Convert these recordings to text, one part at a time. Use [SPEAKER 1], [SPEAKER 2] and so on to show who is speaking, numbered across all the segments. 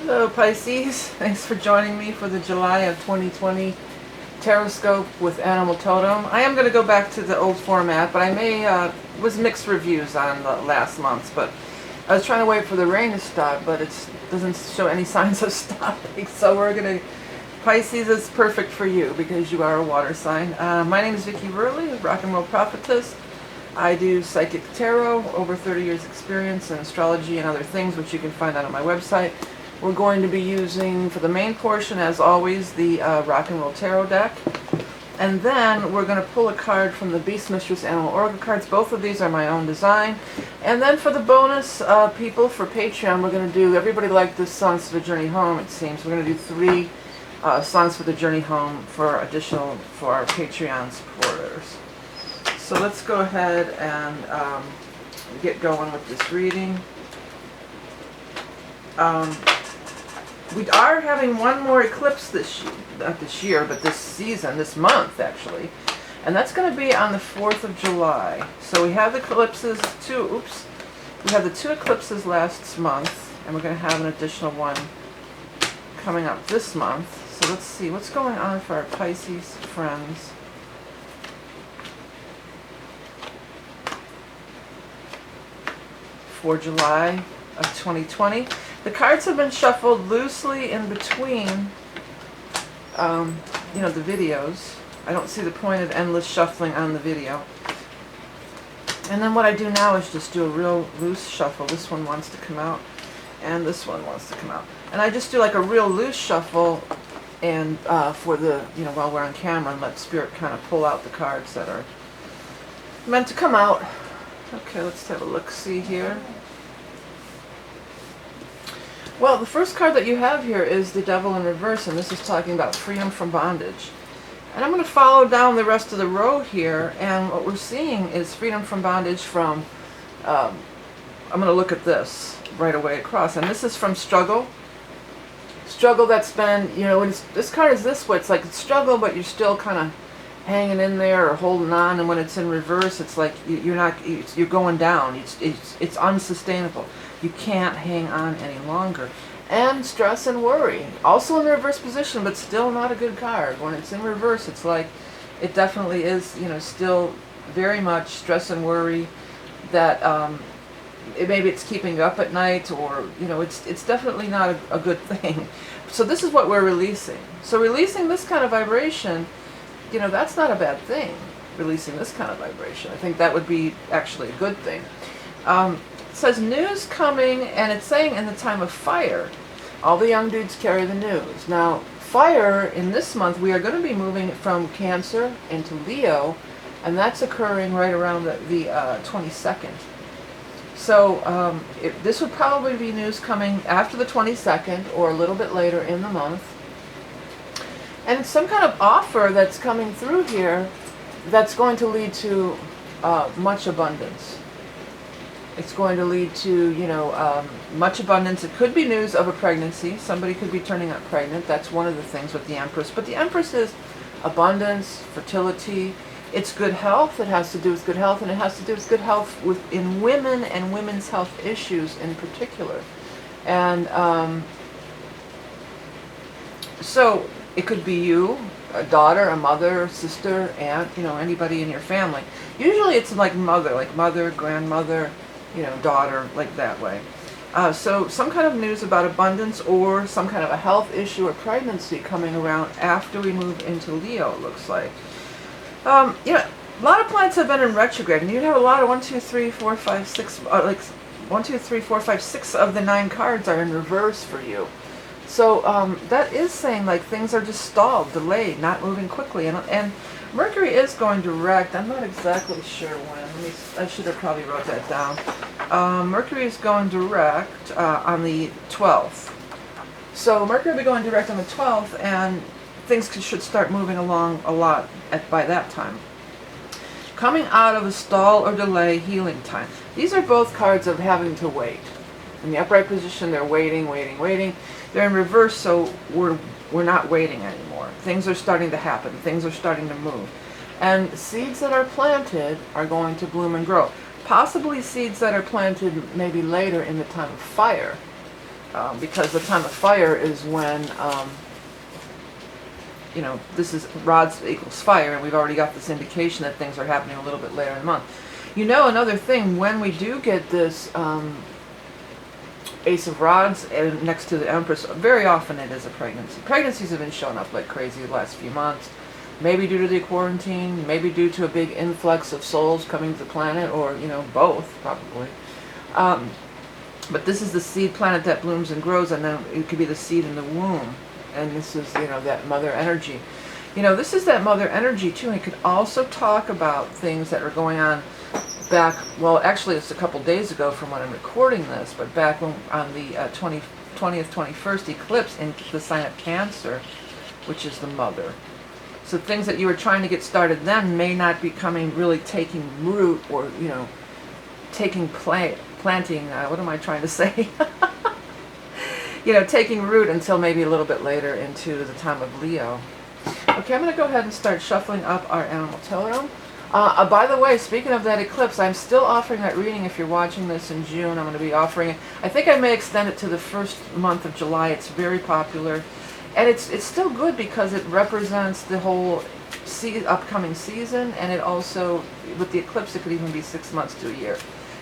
[SPEAKER 1] Hello Pisces, thanks for joining me for the July of 2020 Taroscope with Animal Totem. I am going to go back to the old format, but I may, was mixed reviews on the last month's, but I was trying to wait for the rain to stop, but it doesn't show any signs of stopping, so we're going to, Pisces is perfect for you because you are a water sign. My name is Vickieverlie, rock and roll prophetess. I do psychic tarot, over 30 years experience in astrology and other things, which you can find out on my website. We're going to be using, for the main portion, as always, the Rock and Roll Tarot deck. And then we're going to pull a card from the Beast Mistress Animal Oracle cards. Both of these are my own design. And then for the bonus people for Patreon, we're going to do, everybody liked the Songs for the Journey Home, it seems. We're going to do 3 Songs for the Journey Home for additional, for our Patreon supporters. So let's go ahead and get going with this reading. We are having one more eclipse this year, not this year, but this season, this month actually. And that's going to be on the 4th of July. So we have the eclipses, we have the 2 eclipses last month, and we're going to have an additional one coming up this month. So let's see what's going on for our Pisces friends. For July of 2020. The cards have been shuffled loosely in between, you know, the videos. I don't see the point of endless shuffling on the video. And then what I do now is just do a real loose shuffle. This one wants to come out, and this one wants to come out. And I just do like a real loose shuffle, and for the, you know, while we're on camera, and let Spirit kind of pull out the cards that are meant to come out. Okay, let's have a look-see here. Well, the first card that you have here is the Devil in Reverse, and this is talking about freedom from bondage. And I'm going to follow down the rest of the row here, and what we're seeing is freedom from bondage from, I'm going to look at this right away across, and this is from struggle. Struggle that's been, you know, when this card is this way, it's like it's struggle, but you're still kind of hanging in there or holding on, and when it's in reverse, it's like you're going down. It's unsustainable. You can't hang on any longer. And stress and worry, also in the reverse position, but still not a good card. When it's in reverse, it's like it definitely is, you know, still very much stress and worry that maybe it's keeping you up at night, or, you know, it's definitely not a good thing. So this is what we're releasing. So releasing this kind of vibration, you know, that's not a bad thing, releasing this kind of vibration. I think that would be actually a good thing. It says news coming, and it's saying in the time of fire. All the young dudes carry the news. Now, fire, in this month, we are going to be moving from Cancer into Leo, and that's occurring right around the 22nd. So this would probably be news coming after the 22nd, or a little bit later in the month. And it's some kind of offer that's coming through here that's going to lead to much abundance. It's going to lead to, you know, much abundance. It could be news of a pregnancy. Somebody could be turning up pregnant. That's one of the things with the Empress. But the Empress is abundance, fertility. It's good health. It has to do with good health, and it has to do with good health in women and women's health issues in particular. And so it could be you, a daughter, a mother, sister, aunt, you know, anybody in your family. Usually it's like mother, grandmother, you know, daughter, like that way. So some kind of news about abundance, or some kind of a health issue or pregnancy coming around after we move into Leo, it looks like. You know, a lot of planets have been in retrograde, and you'd have a lot of 1, 2, 3, 4, 5, 6, like 1, 2, 3, 4, 5, 6 of the 9 cards are in reverse for you. So that is saying like things are just stalled, delayed, not moving quickly. And Mercury is going direct. I'm not exactly sure when. I should have probably wrote that down. Mercury is going direct on the 12th. So Mercury will be going direct on the 12th, and things should start moving along a lot by that time. Coming out of a stall or delay, healing time. These are both cards of having to wait. In the upright position, they're waiting, waiting, waiting. They're in reverse, so we're not waiting anymore. Things are starting to happen. Things are starting to move. And seeds that are planted are going to bloom and grow. Possibly seeds that are planted maybe later in the time of fire. because the time of fire is when, you know, this is rods equals fire, and we've already got this indication that things are happening a little bit later in the month. You know, another thing, when we do get this Ace of Rods and next to the Empress, very often it is a pregnancy. Pregnancies have been showing up like crazy the last few months. Maybe due to the quarantine, maybe due to a big influx of souls coming to the planet, or, you know, both, probably. But this is the seed planet that blooms and grows, and then it could be the seed in the womb. And this is, you know, that mother energy. You know, this is that mother energy, too. And it could also talk about things that are going on back, well, actually, it's a couple days ago from when I'm recording this, but back when, on the 20th, 21st eclipse in the sign of Cancer, which is the mother. So things that you were trying to get started then may not be really taking root, or, you know, taking planting, what am I trying to say? You know, taking root until maybe a little bit later into the time of Leo. Okay, I'm going to go ahead and start shuffling up our animal totem. By the way, speaking of that eclipse, I'm still offering that reading if you're watching this in June. I'm going to be offering it. I think I may extend it to the first month of July. It's very popular. And it's still good because it represents the whole upcoming season, and it also, with the eclipse, it could even be 6 months to a year.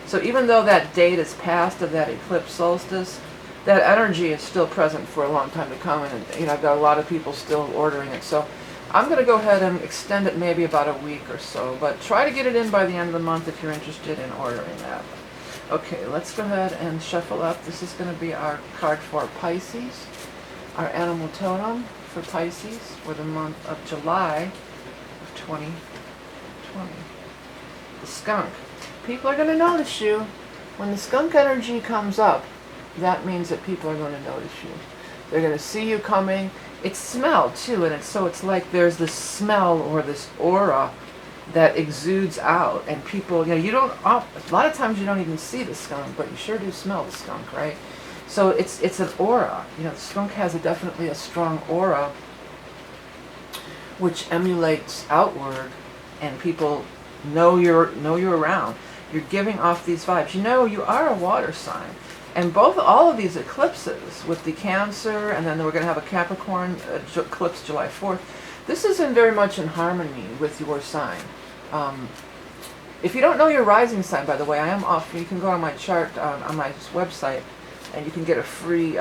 [SPEAKER 1] So even though that date is past of that eclipse solstice, that energy is still present for a long time to come, and, you know, I've got a lot of people still ordering it. So I'm going to go ahead and extend it maybe about a week or so, but try to get it in by the end of the month if you're interested in ordering that. Okay, let's go ahead and shuffle up. This is going to be our card for Pisces, our animal totem for Pisces for the month of July of 2020. The skunk. People are going to notice you. When the skunk energy comes up, that means that people are going to notice you. They're going to see you coming. It's smell too, and it's like there's this smell or this aura that exudes out, and people, you know, you don't, a lot of times you don't even see the skunk, but you sure do smell the skunk, right? So it's an aura. You know, the skunk has definitely a strong aura which emulates outward, and people know you're around. You're giving off these vibes. You know, you are a water sign. And all of these eclipses, with the Cancer, and then we're going to have a Capricorn eclipse July 4th, this is very much in harmony with your sign. If you don't know your rising sign, by the way, I am off. You can go on my chart on my website, and you can get a free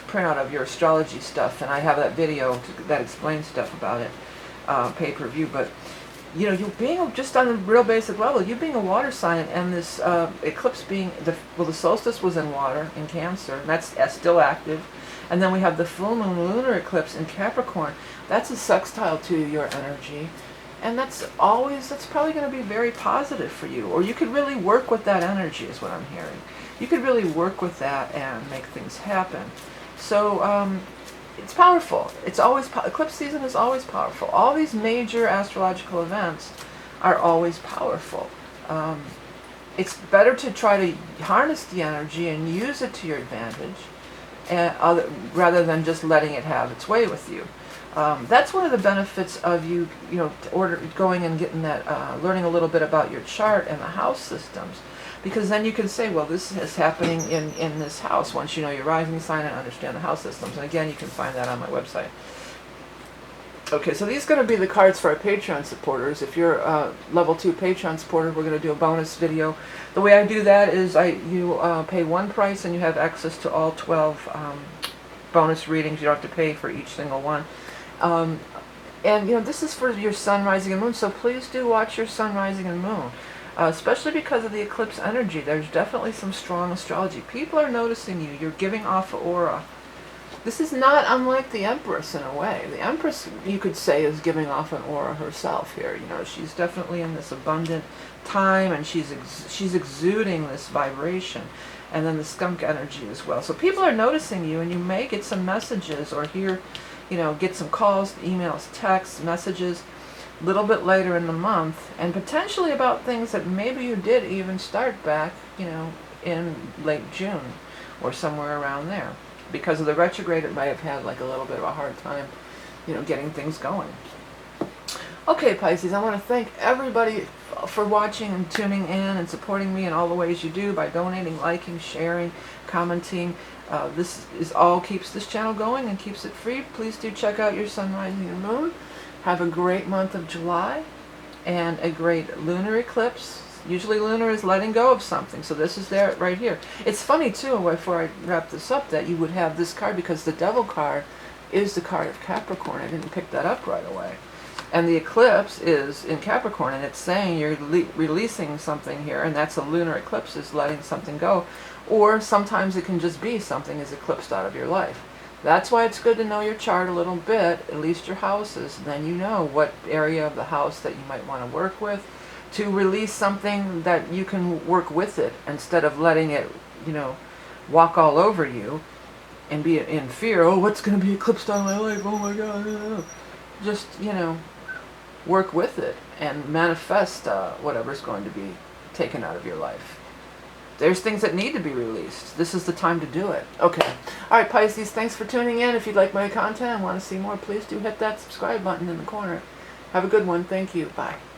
[SPEAKER 1] printout of your astrology stuff, and I have that video that explains stuff about it, pay-per-view. But you know, you being just on a real basic level, you being a water sign, and this eclipse being the solstice was in water in Cancer, and that's still active, and then we have the full moon lunar eclipse in Capricorn. That's a sextile to your energy, and that's probably going to be very positive for you. Or you could really work with that energy, is what I'm hearing. You could really work with that and make things happen. So it's powerful. It's always eclipse season is always powerful. All these major astrological events are always powerful. It's better to try to harness the energy and use it to your advantage, rather than just letting it have its way with you. That's one of the benefits of you know, going and getting that, learning a little bit about your chart and the house systems. Because then you can say, well, this is happening in this house, once you know your rising sign and understand the house systems. And again, you can find that on my website. Okay, so these are going to be the cards for our Patreon supporters. If you're a level 2 Patreon supporter, we're going to do a bonus video. The way I do that is you pay one price and you have access to all 12 bonus readings. You don't have to pay for each single one. And you know, this is for your sun, rising, and moon, so please do watch your sun, rising, and moon. Especially because of the eclipse energy. There's definitely some strong astrology. People are noticing you. You're giving off aura. This is not unlike the Empress in a way. The Empress, you could say, is giving off an aura herself here. You know, she's definitely in this abundant time, and she's exuding this vibration. And then the skunk energy as well. So people are noticing you, and you may get some messages or hear, you know, get some calls, emails, texts, messages a little bit later in the month, and potentially about things that maybe you did even start back, you know, in late June or somewhere around there. Because of the retrograde, it might have had like a little bit of a hard time, you know, getting things going. Okay, Pisces, I want to thank everybody for watching and tuning in and supporting me in all the ways you do by donating, liking, sharing, commenting. This is all keeps this channel going and keeps it free. Please do check out your sun, rising, and moon. Have a great month of July and a great lunar eclipse. Usually lunar is letting go of something, so this is there right here. It's funny too, before I wrap this up, that you would have this card because the Devil card is the card of Capricorn. I didn't pick that up right away. And the eclipse is in Capricorn, and it's saying you're releasing something here, and that's a lunar eclipse, is letting something go. Or sometimes it can just be something is eclipsed out of your life. That's why it's good to know your chart a little bit, at least your houses. Then you know what area of the house that you might want to work with, to release something that you can work with it, instead of letting it, you know, walk all over you and be in fear. Oh, what's going to be eclipsed out of my life? Oh my God. Just, you know, work with it and manifest whatever's going to be taken out of your life. There's things that need to be released. This is the time to do it. Okay. All right, Pisces, thanks for tuning in. If you'd like my content and want to see more, please do hit that subscribe button in the corner. Have a good one. Thank you. Bye.